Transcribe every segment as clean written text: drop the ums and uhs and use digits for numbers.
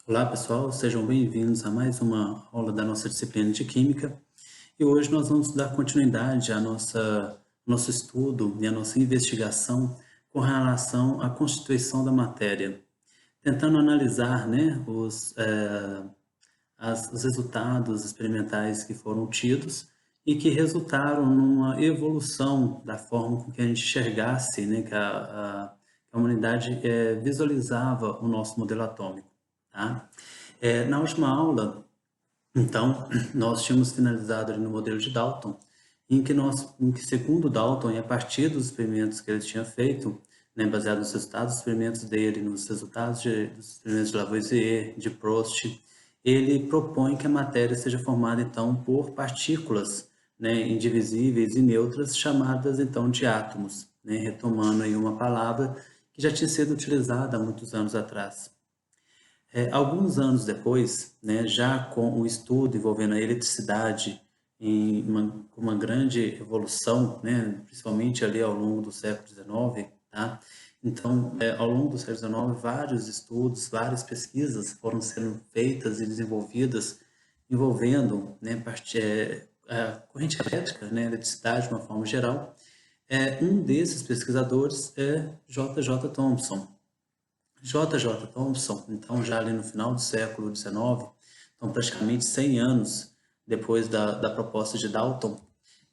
Olá pessoal, sejam bem-vindos a mais uma aula da nossa disciplina de Química. E hoje nós vamos dar continuidade nosso estudo e à nossa investigação com relação à constituição da matéria, tentando analisar, né, os resultados experimentais que foram obtidos e que resultaram numa evolução da forma com que a gente enxergasse, né, que a humanidade visualizava o nosso modelo atômico. Tá? Na última aula, então, nós tínhamos finalizado ali no modelo de Dalton, em que segundo Dalton, e a partir dos experimentos que ele tinha feito, né, baseado nos resultados dos experimentos dele, nos resultados dos experimentos de Lavoisier, de Prost, ele propõe que a matéria seja formada, então, por partículas, né, indivisíveis e neutras, chamadas, então, de átomos, né, retomando aí uma palavra que já tinha sido utilizada há muitos anos atrás. Alguns anos depois, né, já com o estudo envolvendo a eletricidade em uma grande evolução, né, principalmente ali ao longo do século XIX, tá? Então, ao longo do século XIX, vários estudos, várias pesquisas foram sendo feitas e desenvolvidas envolvendo, né, a corrente elétrica, né, a eletricidade de uma forma geral. Um desses pesquisadores é J. J. Thomson. J. J. Thomson, então já ali no final do século XIX, então praticamente 100 anos depois da proposta de Dalton,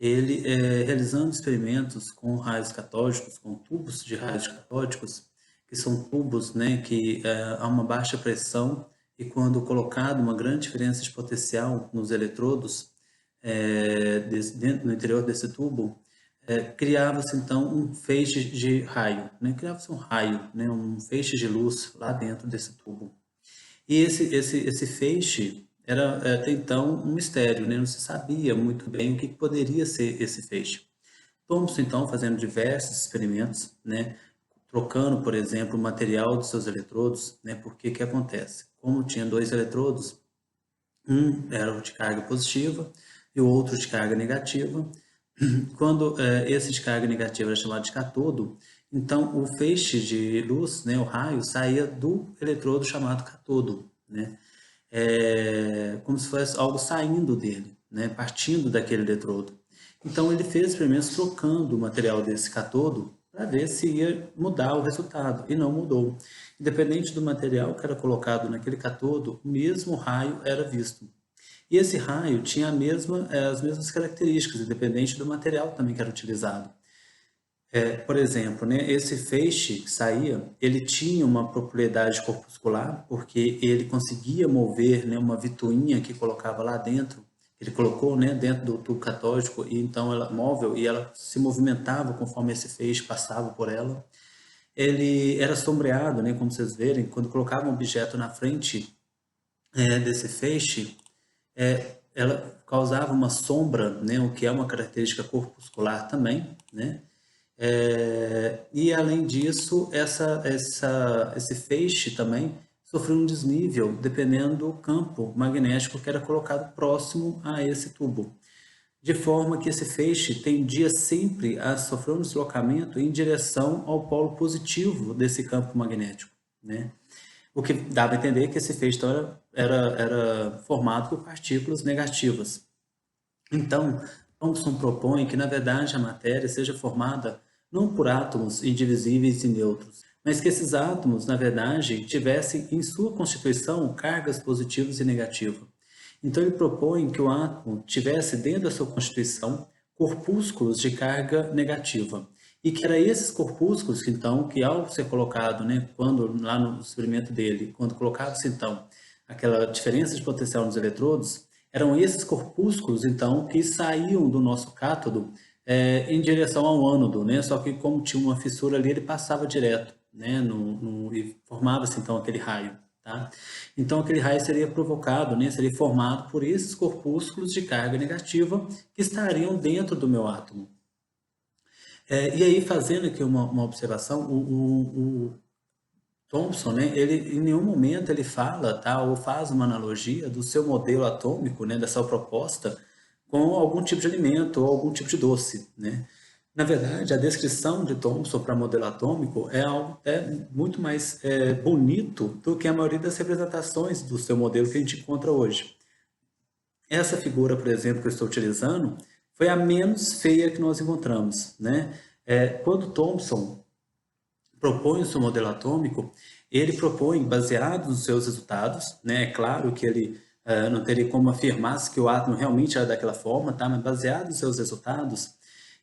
ele realizando experimentos com raios catódicos, com tubos de raios catódicos, que são tubos, né, que há uma baixa pressão e quando colocado uma grande diferença de potencial nos eletrodos no interior desse tubo, criava-se então um feixe de raio, né? Criava-se um raio, né? Um feixe de luz lá dentro desse tubo. E esse feixe era até então um mistério, né? Não se sabia muito bem o que poderia ser esse feixe. Thomson, então, fazendo diversos experimentos, né? Trocando, por exemplo, o material dos seus eletrodos, né? Porque que acontece? Como tinha dois eletrodos, um era o de carga positiva e o outro de carga negativa. Quando esse de carga negativa era chamado de catodo, então o feixe de luz, né, o raio, saía do eletrodo chamado catodo, né? Como se fosse algo saindo dele, né, partindo daquele eletrodo. Então ele fez experimentos trocando o material desse catodo para ver se ia mudar o resultado, e não mudou. Independente do material que era colocado naquele catodo, o mesmo raio era visto. E esse raio tinha as mesmas características, independente do material também que era utilizado. Por exemplo, né, esse feixe que saía, ele tinha uma propriedade corpuscular, porque ele conseguia mover, né, uma vituinha que colocava lá dentro, ele colocou, né, dentro do tubo catódico, e então ela móvel, e ela se movimentava conforme esse feixe passava por ela. Ele era sombreado, né, como vocês verem, quando colocava um objeto na frente desse feixe, ela causava uma sombra, né, o que é uma característica corpuscular também, né? E além disso, esse feixe também sofreu um desnível dependendo do campo magnético que era colocado próximo a esse tubo, de forma que esse feixe tendia sempre a sofrer um deslocamento em direção ao polo positivo desse campo magnético, né? O que dava a entender que esse feixe então, era formado por partículas negativas. Então, Thomson propõe que, na verdade, a matéria seja formada não por átomos indivisíveis e neutros, mas que esses átomos, na verdade, tivessem em sua constituição cargas positivas e negativas. Então, ele propõe que o átomo tivesse dentro da sua constituição corpúsculos de carga negativa. E que era esses corpúsculos, então, que ao ser colocado, né, quando lá no experimento dele, quando colocava-se, então, aquela diferença de potencial nos eletrodos, eram esses corpúsculos, então, que saíam do nosso cátodo em direção ao ânodo, né? Só que como tinha uma fissura ali, ele passava direto, né? E formava-se, então, aquele raio, tá? Então, aquele raio seria provocado, né? Seria formado por esses corpúsculos de carga negativa que estariam dentro do meu átomo. E aí, fazendo aqui uma observação, o Thomson, né, ele em nenhum momento ele fala, tá, ou faz uma analogia do seu modelo atômico, né, da sua proposta com algum tipo de alimento ou algum tipo de doce, né? Na verdade, a descrição de Thomson para modelo atômico é algo até muito mais bonito do que a maioria das representações do seu modelo que a gente encontra hoje. Essa figura, por exemplo, que eu estou utilizando, foi a menos feia que nós encontramos, né? Quando Thomson propõe o seu modelo atômico, ele propõe, baseado nos seus resultados, né? É claro que ele não teria como afirmar que o átomo realmente era daquela forma, tá? Mas baseado nos seus resultados,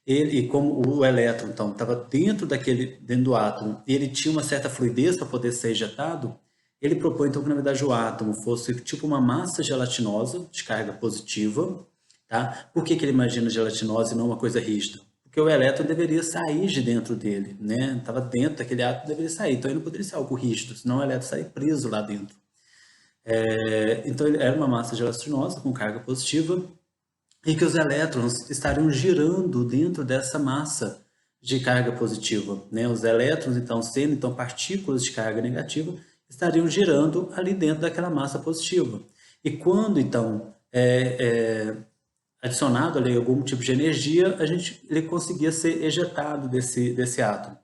ele, como o elétron, então, estava dentro do átomo, e ele tinha uma certa fluidez para poder ser ejetado, ele propõe, então, que na verdade o átomo fosse tipo uma massa gelatinosa de carga positiva, tá? Por que que ele imagina gelatinosa e não uma coisa rígida? Porque o elétron deveria sair de dentro dele, né? Estava dentro daquele átomo, deveria sair. Então ele não poderia ser algo rígido, senão o elétron sair preso lá dentro. Então ele era uma massa gelatinosa com carga positiva e que os elétrons estariam girando dentro dessa massa de carga positiva, né? Os elétrons, então, sendo então partículas de carga negativa, estariam girando ali dentro daquela massa positiva. E quando, então, adicionado ali algum tipo de energia, ele conseguia ser ejetado desse átomo.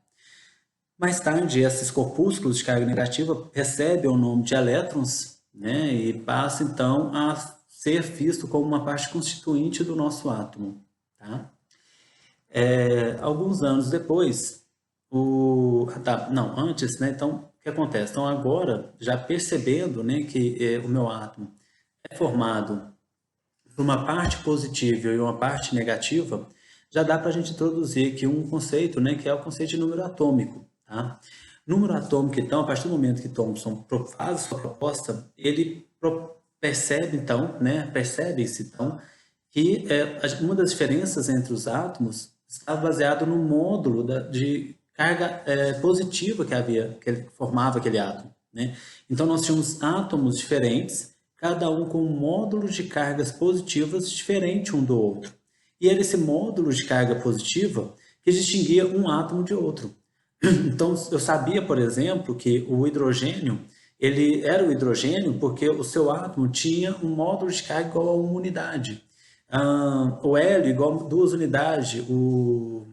Mais tarde, esses corpúsculos de carga negativa recebem o nome de elétrons, né, e passa então a ser visto como uma parte constituinte do nosso átomo. Tá? Alguns anos depois, antes, né, então, o que acontece? Então, agora, já percebendo, né, que o meu átomo é formado por uma parte positiva e uma parte negativa, já dá para a gente introduzir aqui um conceito, né, que é o conceito de número atômico. Tá? Número atômico, então, a partir do momento que Thomson faz a sua proposta, ele percebe, então, né, percebe-se, então, que uma das diferenças entre os átomos está baseado no módulo de carga positiva que ele formava aquele átomo. Né? Então, nós tínhamos átomos diferentes, cada um com módulos de cargas positivas diferentes um do outro. E era esse módulo de carga positiva que distinguia um átomo de outro. Então, eu sabia, por exemplo, que o hidrogênio, ele era o hidrogênio porque o seu átomo tinha um módulo de carga igual a uma unidade. O hélio igual a 2 unidades, o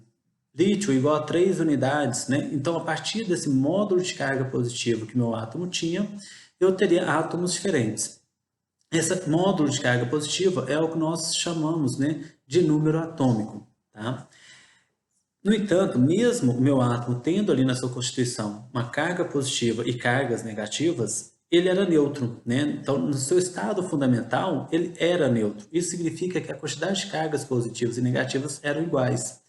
lítio igual a 3 unidades, né? Então, a partir desse módulo de carga positiva que meu átomo tinha, eu teria átomos diferentes. Esse módulo de carga positiva é o que nós chamamos, né, de número atômico. Tá? No entanto, mesmo o meu átomo tendo ali na sua constituição uma carga positiva e cargas negativas, ele era neutro, né? Então, no seu estado fundamental, ele era neutro. Isso significa que a quantidade de cargas positivas e negativas eram iguais.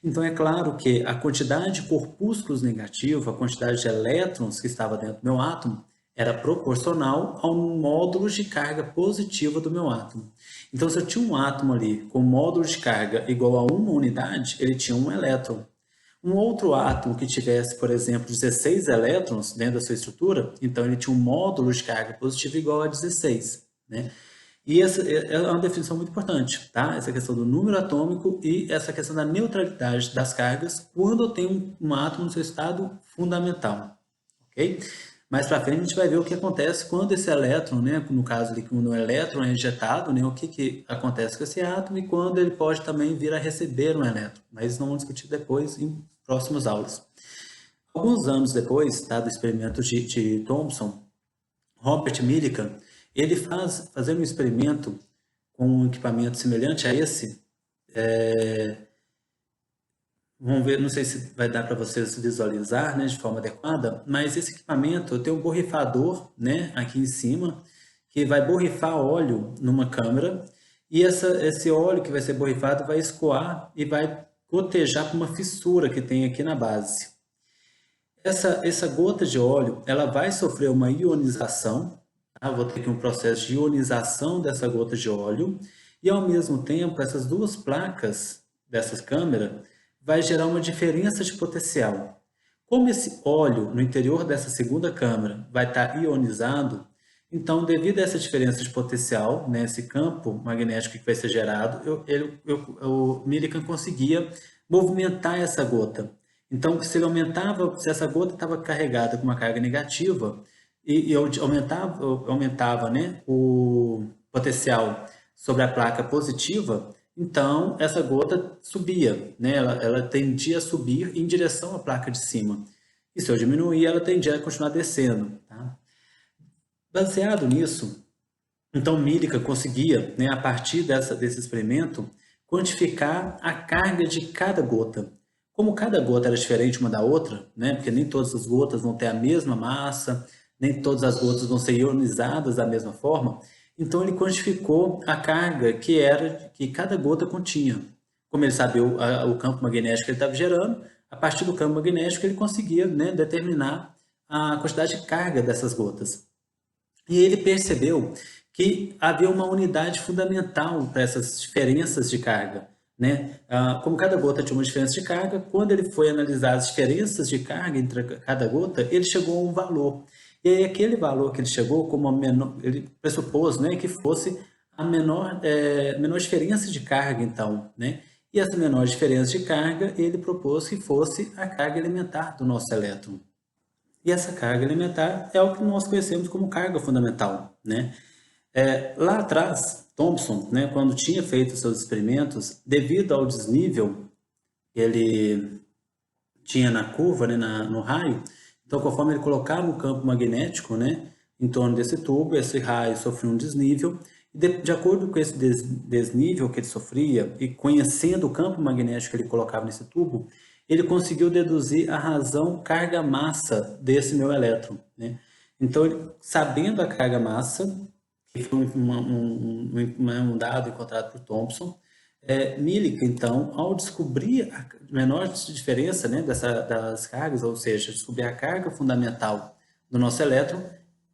Então, é claro que a quantidade de corpúsculos negativos, a quantidade de elétrons que estava dentro do meu átomo, era proporcional ao módulo de carga positiva do meu átomo. Então, se eu tinha um átomo ali com módulo de carga igual a uma unidade, ele tinha um elétron. Um outro átomo que tivesse, por exemplo, 16 elétrons dentro da sua estrutura, então ele tinha um módulo de carga positiva igual a 16. Né? E essa é uma definição muito importante, tá? Essa questão do número atômico e essa questão da neutralidade das cargas quando eu tenho um átomo no seu estado fundamental, ok? Mais para frente a gente vai ver o que acontece quando esse elétron, né, no caso ali, quando o elétron é injetado, né, o que acontece com esse átomo e quando ele pode também vir a receber um elétron. Mas isso nós vamos discutir depois em próximas aulas. Alguns anos depois, tá, do experimento de Thomson, Robert Millikan, ele fazendo um experimento com um equipamento semelhante a esse, vamos ver, não sei se vai dar para vocês visualizar, né, de forma adequada, mas esse equipamento tem um borrifador, né, aqui em cima, que vai borrifar óleo numa câmara, e esse óleo que vai ser borrifado vai escoar e vai gotejar para uma fissura que tem aqui na base. Essa gota de óleo, ela vai sofrer uma ionização, tá? Vou ter aqui um processo de ionização dessa gota de óleo, e ao mesmo tempo, essas duas placas dessas câmeras vai gerar uma diferença de potencial. Como esse óleo no interior dessa segunda câmara vai estar ionizado, então, devido a essa diferença de potencial, né, esse campo magnético que vai ser gerado, o Millikan conseguia movimentar essa gota. Então, se essa gota estava carregada com uma carga negativa e aumentava, né, o potencial sobre a placa positiva, então essa gota subia, né? Ela tendia a subir em direção à placa de cima. E se eu diminuir, ela tendia a continuar descendo, tá? Baseado nisso, então Millikan conseguia, né, a partir desse experimento, quantificar a carga de cada gota. Como cada gota era diferente uma da outra, né, porque nem todas as gotas vão ter a mesma massa, nem todas as gotas vão ser ionizadas da mesma forma, então ele quantificou a carga que cada gota continha. Como ele sabia o campo magnético que ele estava gerando, a partir do campo magnético ele conseguia, né, determinar a quantidade de carga dessas gotas. E ele percebeu que havia uma unidade fundamental para essas diferenças de carga, né? Como cada gota tinha uma diferença de carga, quando ele foi analisar as diferenças de carga entre cada gota, ele chegou a um valor. E aí aquele valor que ele chegou, como a menor, ele pressupôs, né, que fosse a menor diferença de carga, então, né? E essa menor diferença de carga, ele propôs que fosse a carga elementar do nosso elétron. E essa carga elementar é o que nós conhecemos como carga fundamental, né? Lá atrás, Thomson, né, quando tinha feito seus experimentos, devido ao desnível que ele tinha na curva, né, no raio, então conforme ele colocava o campo magnético, né, em torno desse tubo, esse raio sofria um desnível, e de acordo com esse desnível que ele sofria, e conhecendo o campo magnético que ele colocava nesse tubo, ele conseguiu deduzir a razão carga-massa desse meu elétron, né? Então, sabendo a carga-massa, que foi um dado encontrado por Thomson, Millikan, então, ao descobrir a menor diferença, né, das cargas, ou seja, descobrir a carga fundamental do nosso elétron,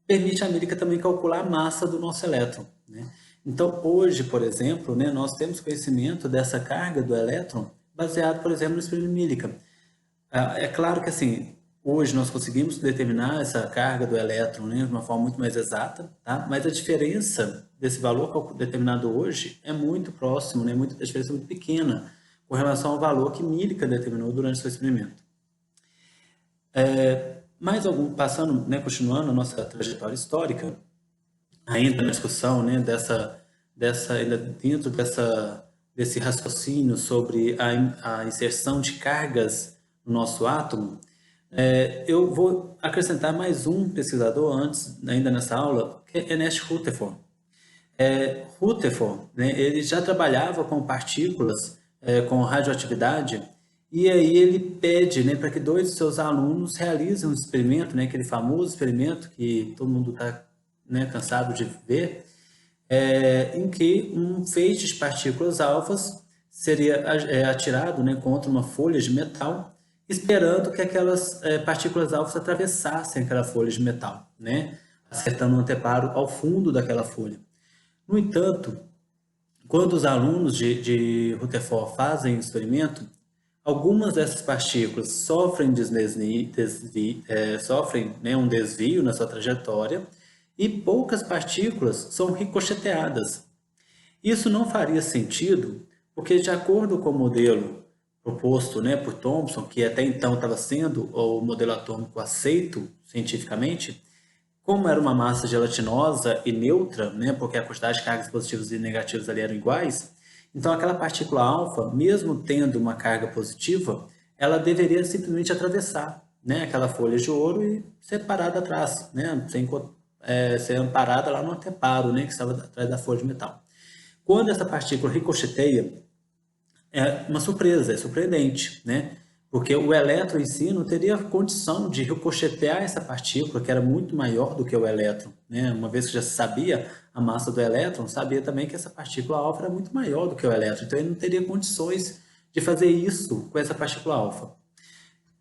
permite a Millikan também calcular a massa do nosso elétron, né? Então, hoje, por exemplo, né, nós temos conhecimento dessa carga do elétron baseado, por exemplo, no experimento Millikan. É claro que, assim, hoje nós conseguimos determinar essa carga do elétron, né, de uma forma muito mais exata, tá? Mas a diferença desse valor determinado hoje é muito próximo, né? A diferença é muito pequena com relação ao valor que Millikan determinou durante seu experimento. Passando, né, continuando a nossa trajetória histórica, ainda na discussão, né, ainda dentro desse raciocínio sobre a inserção de cargas no nosso átomo, eu vou acrescentar mais um pesquisador antes, ainda nessa aula, que é Ernest Rutherford. Rutherford, né, ele já trabalhava com partículas, com radioatividade, e aí ele pede, né, para que dois de seus alunos realizem um experimento, né, aquele famoso experimento que todo mundo está, né, cansado de ver, em que um feixe de partículas alfas seria atirado, né, contra uma folha de metal, esperando que aquelas partículas alfas atravessassem aquela folha de metal, né, acertando um anteparo ao fundo daquela folha. No entanto, quando os alunos de Rutherford fazem o experimento, algumas dessas partículas sofrem, né, um desvio na sua trajetória e poucas partículas são ricocheteadas. Isso não faria sentido, porque de acordo com o modelo proposto, né, por Thomson, que até então estava sendo o modelo atômico aceito cientificamente, como era uma massa gelatinosa e neutra, né, porque a quantidade de cargas positivas e negativas ali eram iguais, então aquela partícula alfa, mesmo tendo uma carga positiva, ela deveria simplesmente atravessar, né, aquela folha de ouro e ser parada atrás, né, ser amparada lá no anteparo, né, que estava atrás da folha de metal. Quando essa partícula ricocheteia, é uma surpresa, é surpreendente, né? Porque o elétron em si não teria condição de ricochetear essa partícula, que era muito maior do que o elétron, né? Uma vez que já se sabia a massa do elétron, sabia também que essa partícula alfa era muito maior do que o elétron, então ele não teria condições de fazer isso com essa partícula alfa.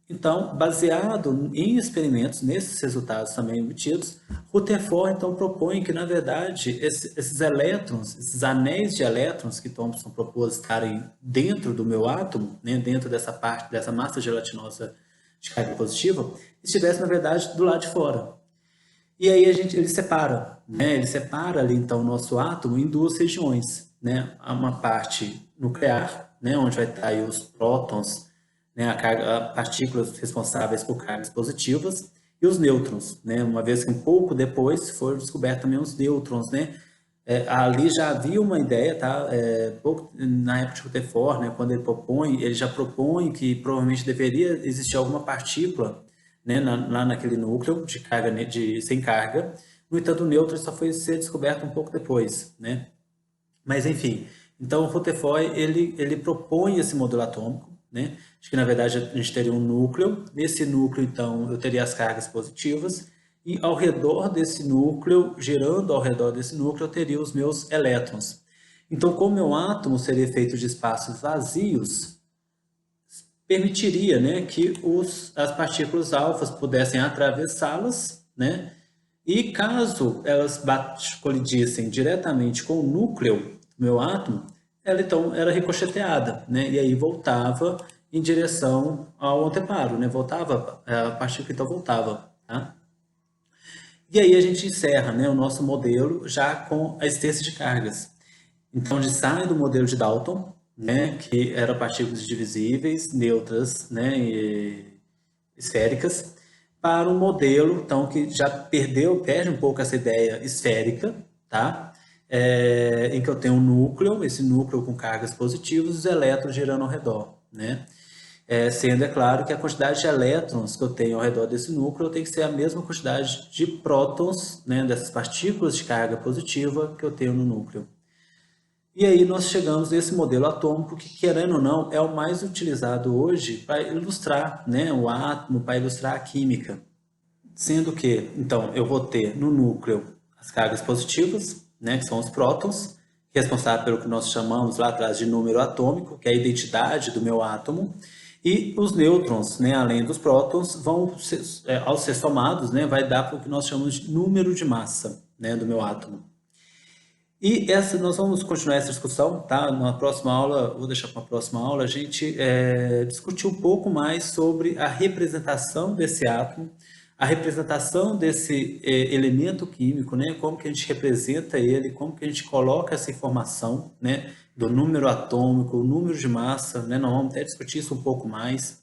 Então, baseado em experimentos, nesses resultados também obtidos, Rutherford então propõe que, na verdade, esses elétrons, esses anéis de elétrons que Thomson propôs estarem dentro do meu átomo, né, dentro dessa massa gelatinosa de carga positiva, estivessem, na verdade, do lado de fora. E aí ele separa, né? Ele separa ali então o nosso átomo em duas regiões, né? Uma parte nuclear, né? Onde vai estar aí os prótons, né? Partículas responsáveis por cargas positivas e os nêutrons, né? Uma vez que um pouco depois foram descobertos também os nêutrons, né? Ali já havia uma ideia, tá? Na época de Rutherford, né, quando ele já propõe que provavelmente deveria existir alguma partícula, né, lá naquele núcleo de carga, sem carga. No entanto, o nêutron só foi ser descoberto um pouco depois, né? Mas enfim, então o Rutherford ele propõe esse modelo atômico, né? De que na verdade a gente teria um núcleo. Nesse núcleo, então, eu teria as cargas positivas e ao redor desse núcleo, girando ao redor desse núcleo, eu teria os meus elétrons. Então, como meu átomo seria feito de espaços vazios, permitiria, né, que as partículas alfas pudessem atravessá-las, né? E caso elas colidissem diretamente com o núcleo do meu átomo, ela então era ricocheteada, né? E aí voltava em direção ao anteparo, né? Voltava, a partícula então voltava, tá? E aí a gente encerra, né, o nosso modelo já com a existência de cargas. Então a gente sai do modelo de Dalton, né, que era partículas divisíveis, neutras, né, e esféricas, para um modelo então que já perde um pouco essa ideia esférica, tá? Em que eu tenho um núcleo, esse núcleo com cargas positivas, e os elétrons girando ao redor, né? Sendo, é claro, que a quantidade de elétrons que eu tenho ao redor desse núcleo tem que ser a mesma quantidade de prótons, né, dessas partículas de carga positiva que eu tenho no núcleo. E aí nós chegamos nesse modelo atômico que, querendo ou não, é o mais utilizado hoje para ilustrar, né, o átomo, para ilustrar a química. Sendo que, então, eu vou ter no núcleo as cargas positivas, né, que são os prótons, responsável pelo que nós chamamos lá atrás de número atômico, que é a identidade do meu átomo, e os nêutrons, né, além dos prótons, ao ser somados, né, vai dar para o que nós chamamos de número de massa, né, do meu átomo. E nós vamos continuar essa discussão, tá? Na próxima aula, vou deixar para a próxima aula, a gente discutir um pouco mais sobre a representação desse átomo, a representação desse elemento químico, né? Como que a gente representa ele, como que a gente coloca essa informação, né? Do número atômico, o número de massa, né? Nós vamos até discutir isso um pouco mais.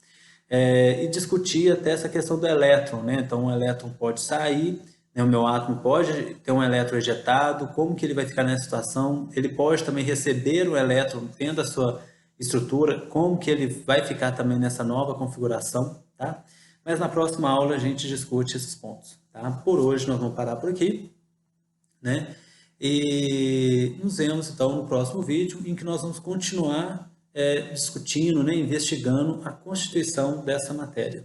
E discutir até essa questão do elétron, né? Então, o elétron pode sair, né? O meu átomo pode ter um elétron ejetado, como que ele vai ficar nessa situação? Ele pode também receber o elétron tendo a sua estrutura, como que ele vai ficar também nessa nova configuração, tá? Mas na próxima aula a gente discute esses pontos, tá? Por hoje nós vamos parar por aqui, né? E nos vemos então no próximo vídeo, em que nós vamos continuar discutindo, né, investigando a constituição dessa matéria.